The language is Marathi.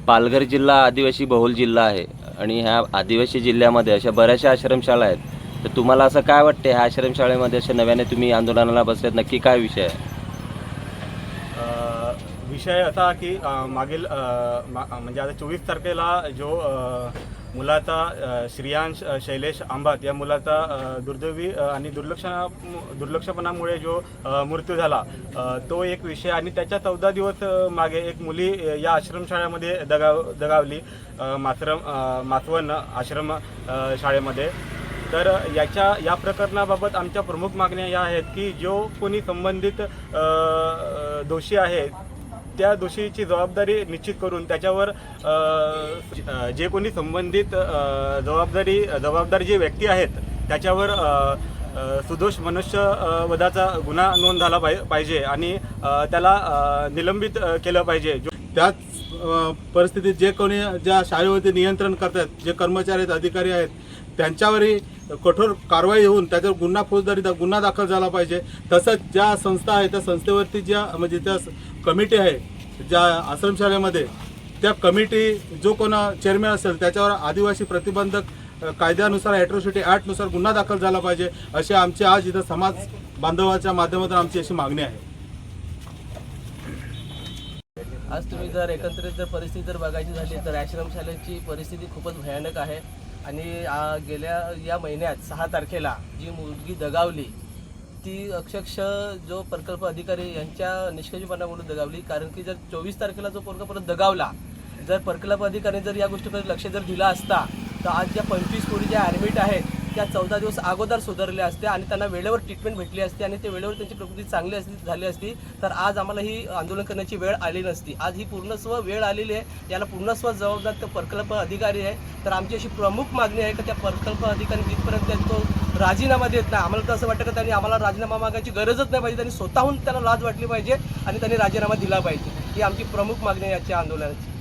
पालघर जिल्हा आदिवासी बहुल जिल्हा आहे आणि ह्या आदिवासी जिल्ह्यामध्ये अशा बऱ्याचशा आश्रमशाळा आहेत. तर तुम्हाला असं काय वाटते, ह्या आश्रमशाळेमध्ये अशा नव्याने तुम्ही आंदोलनाला बसलेत, नक्की काय विषय आहे? विषय असा की मागील म्हणजे आता 24 तारखेला जो मुलाचा श्रियांश शैलेश आंबात या मुलाचा दुर्दैवी आणि दुर्लक्षपणामुळे जो मृत्यू झाला, तो एक विषय. आणि त्याच्या 14 दिवस मागे एक मुली या आश्रमशाळेमध्ये दगावली, मासवण आश्रम शाळेमध्ये. तर या प्रकरणाबाबत आमच्या प्रमुख मागण्या या आहेत की जो कोणी संबंधित दोषी आहे त्या दोषीची जबाबदारी निश्चित करून त्याच्यावर जे कोणी संबंधित जबाबदार जे व्यक्ती आहेत त्याच्यावर सुदोष मनुष्यवधाचा गुन्हा नोंद झाला पाहिजे आणि त्याला निलंबित केलं पाहिजे. त्याच परिस्थितीत जे कोणी ज्या शाळेवरती नियंत्रण करतात, जे कर्मचारी आहेत, अधिकारी आहेत, त्यांच्यावरही कठोर कारवाई होऊन त्याच्यावर फौजदारी गुन्हा दाखल झाला पाहिजे. तसंच ज्या संस्था आहेत त्या संस्थेवरती ज्या म्हणजे त्या कमिटी आहे ज्या आश्रमशाळेमध्ये, त्या कमिटी जो कोणा चेअरमॅन असेल त्याच्यावर आदिवासी प्रतिबंधक कायद्यानुसार ॲट्रॉसिटी ॲक्टनुसार गुन्हा दाखल झाला पाहिजे, अशी आमची आज इथं समाज बांधवाच्या माध्यमातून आमची अशी मागणी आहे. आज तुम्ही जर एकत्रित परिस्थिती जर बघायची झाली तर आश्रमशाळेची परिस्थिती खूपच भयानक आहे. आणि गेल्या या महिन्यात 6 तारखेला जी मुलगी दगावली ती अक्षरशः जो प्रकल्प अधिकारी यांच्या निष्काळजीपणामुळे दगावली. कारण की जर 24 तारखेला जो पोरगा परत दगावला, जर प्रकल्प अधिकाऱ्याने जर या गोष्टीकडे लक्ष जर दिलं असता तर आज ज्या 25 पोरी ज्या ॲडमिट आहेत त्या 14 दिवस अगोदर सुधारल्या असत्या आणि त्यांना वेळेवर ट्रीटमेंट भेटली असती आणि ते वेळेवर त्यांची प्रकृती चांगली झाली असती तर आज आम्हाला ही आंदोलन करण्याची वेळ आली नसती. आज ही पूर्णस्व वेळ आलेली आहे, याला पूर्णस्व जबाबदार तो प्रकल्प अधिकारी आहे. तर आमची अशी प्रमुख मागणी आहे की त्या प्रकल्प अधिकारी जिथपर्यंत तो राजीनामा देत नाही, आम्हाला तर असं वाटतं की त्यांनी आम्हाला राजीनामा मागायची गरजच नाही पाहिजे, त्यांनी स्वतःहून त्यांना लाज वाटली पाहिजे आणि त्यांनी राजीनामा दिला पाहिजे. ही आमची प्रमुख मागणी आहे याच्या आंदोलनाची.